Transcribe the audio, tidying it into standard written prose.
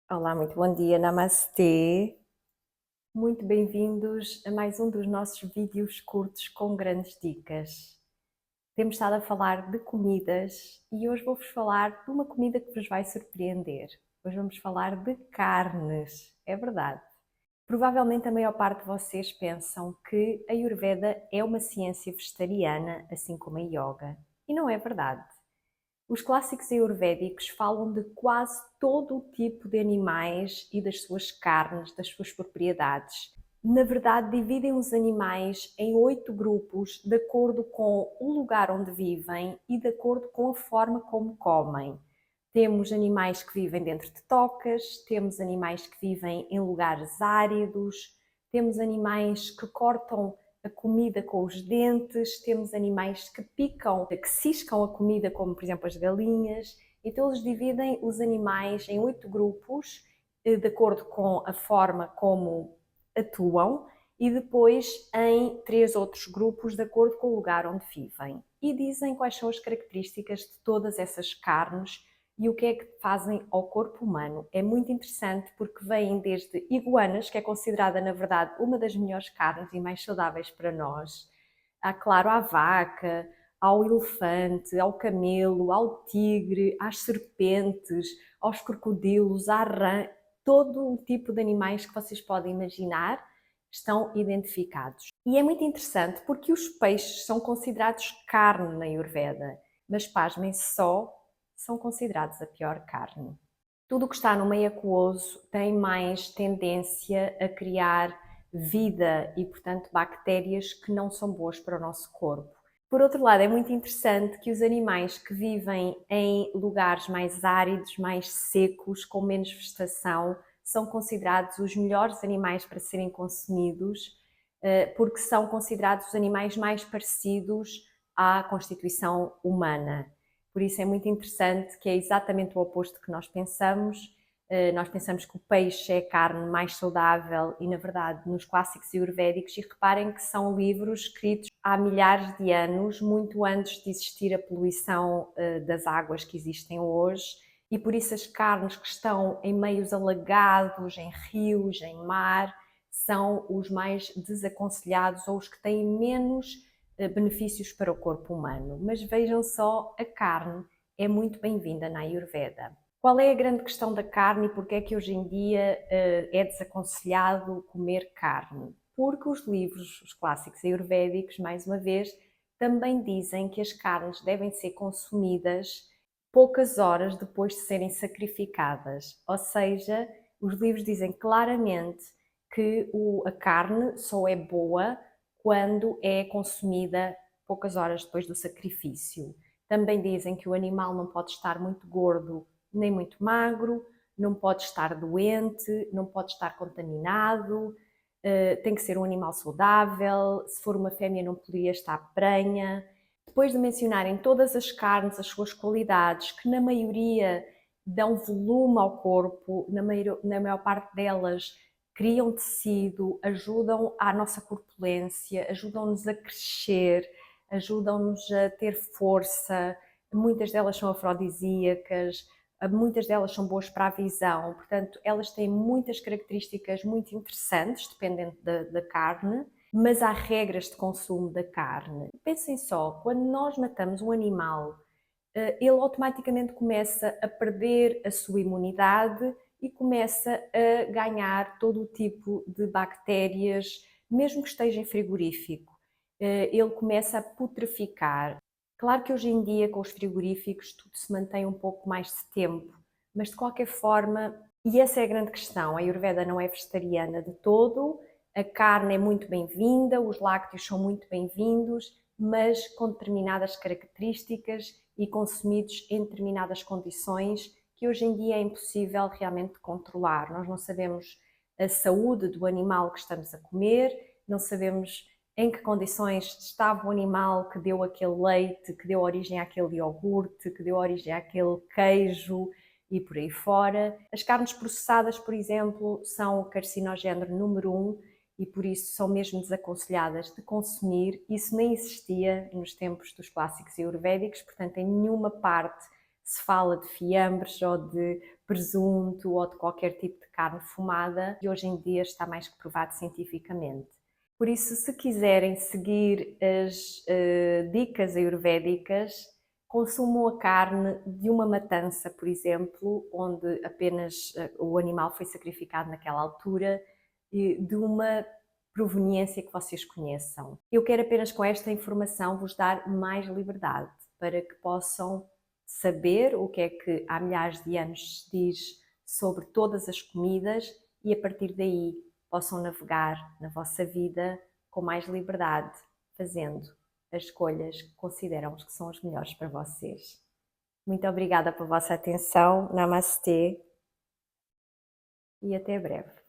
Olá, muito bom dia, Namastê. Muito bem-vindos a mais um dos nossos vídeos curtos com grandes dicas. Temos estado a falar de comidas e hoje vou-vos falar de uma comida que vos vai surpreender. Hoje vamos falar de carnes, é verdade. Provavelmente a maior parte de vocês pensam que a Ayurveda é uma ciência vegetariana, assim como a Yoga. E não é verdade. Os clássicos ayurvédicos falam de quase todo o tipo de animais e das suas carnes, das suas propriedades. Na verdade, dividem os animais em 8 grupos de acordo com o lugar onde vivem e de acordo com a forma como comem. Temos animais que vivem dentro de tocas, temos animais que vivem em lugares áridos, temos animais que cortam a comida com os dentes, temos animais que picam, que ciscam a comida, como por exemplo as galinhas. Então eles dividem os animais em 8 grupos, de acordo com a forma como atuam, e depois em 3 outros grupos, de acordo com o lugar onde vivem. E dizem quais são as características de todas essas carnes e o que é que fazem ao corpo humano. É muito interessante porque vêm desde iguanas, que é considerada, na verdade, uma das melhores carnes e mais saudáveis para nós, claro, à vaca, ao elefante, ao camelo, ao tigre, às serpentes, aos crocodilos, à rã, todo o tipo de animais que vocês podem imaginar estão identificados. E é muito interessante porque os peixes são considerados carne na Ayurveda, mas pasmem-se só, são considerados a pior carne. Tudo o que está no meio aquoso tem mais tendência a criar vida e, portanto, bactérias que não são boas para o nosso corpo. Por outro lado, é muito interessante que os animais que vivem em lugares mais áridos, mais secos, com menos vegetação, são considerados os melhores animais para serem consumidos, porque são considerados os animais mais parecidos à constituição humana. Por isso é muito interessante que é exatamente o oposto que nós pensamos. Nós pensamos que o peixe é a carne mais saudável e, na verdade, nos clássicos ayurvédicos, e reparem que são livros escritos há milhares de anos, muito antes de existir a poluição das águas que existem hoje, e por isso as carnes que estão em meios alagados, em rios, em mar, são os mais desaconselhados ou os que têm menos benefícios para o corpo humano. Mas vejam só, a carne é muito bem-vinda na Ayurveda. Qual é a grande questão da carne e porque é que hoje em dia é desaconselhado comer carne? Porque os livros, os clássicos ayurvédicos, mais uma vez, também dizem que as carnes devem ser consumidas poucas horas depois de serem sacrificadas. Ou seja, os livros dizem claramente que a carne só é boa quando é consumida poucas horas depois do sacrifício. Também dizem que o animal não pode estar muito gordo nem muito magro, não pode estar doente, não pode estar contaminado, tem que ser um animal saudável, se for uma fêmea não poderia estar prenha. Depois de mencionarem todas as carnes, as suas qualidades, que na maioria dão volume ao corpo, na maior parte delas criam tecido, ajudam à nossa corpulência, ajudam-nos a crescer, ajudam-nos a ter força, muitas delas são afrodisíacas, muitas delas são boas para a visão, portanto, elas têm muitas características muito interessantes, dependendo da carne, mas há regras de consumo da carne. Pensem só, quando nós matamos um animal, ele automaticamente começa a perder a sua imunidade e começa a ganhar todo o tipo de bactérias, mesmo que esteja em frigorífico. Ele começa a putreficar. Claro que hoje em dia, com os frigoríficos, tudo se mantém um pouco mais de tempo, mas de qualquer forma, e essa é a grande questão, a Ayurveda não é vegetariana de todo, a carne é muito bem-vinda, os lácteos são muito bem-vindos, mas com determinadas características e consumidos em determinadas condições que hoje em dia é impossível realmente controlar. Nós não sabemos a saúde do animal que estamos a comer, não sabemos em que condições estava o animal que deu aquele leite, que deu origem àquele iogurte, que deu origem àquele queijo e por aí fora. As carnes processadas, por exemplo, são o carcinogénero número 1 e por isso são mesmo desaconselhadas de consumir. Isso nem existia nos tempos dos clássicos ayurvédicos, portanto em nenhuma parte se fala de fiambres ou de presunto ou de qualquer tipo de carne fumada, e hoje em dia está mais que provado cientificamente. Por isso, se quiserem seguir as dicas ayurvédicas, consumam a carne de uma matança, por exemplo, onde apenas o animal foi sacrificado naquela altura, de uma proveniência que vocês conheçam. Eu quero apenas com esta informação vos dar mais liberdade para que possam saber o que é que há milhares de anos se diz sobre todas as comidas e a partir daí possam navegar na vossa vida com mais liberdade, fazendo as escolhas que consideram que são as melhores para vocês. Muito obrigada pela vossa atenção, Namastê e até breve.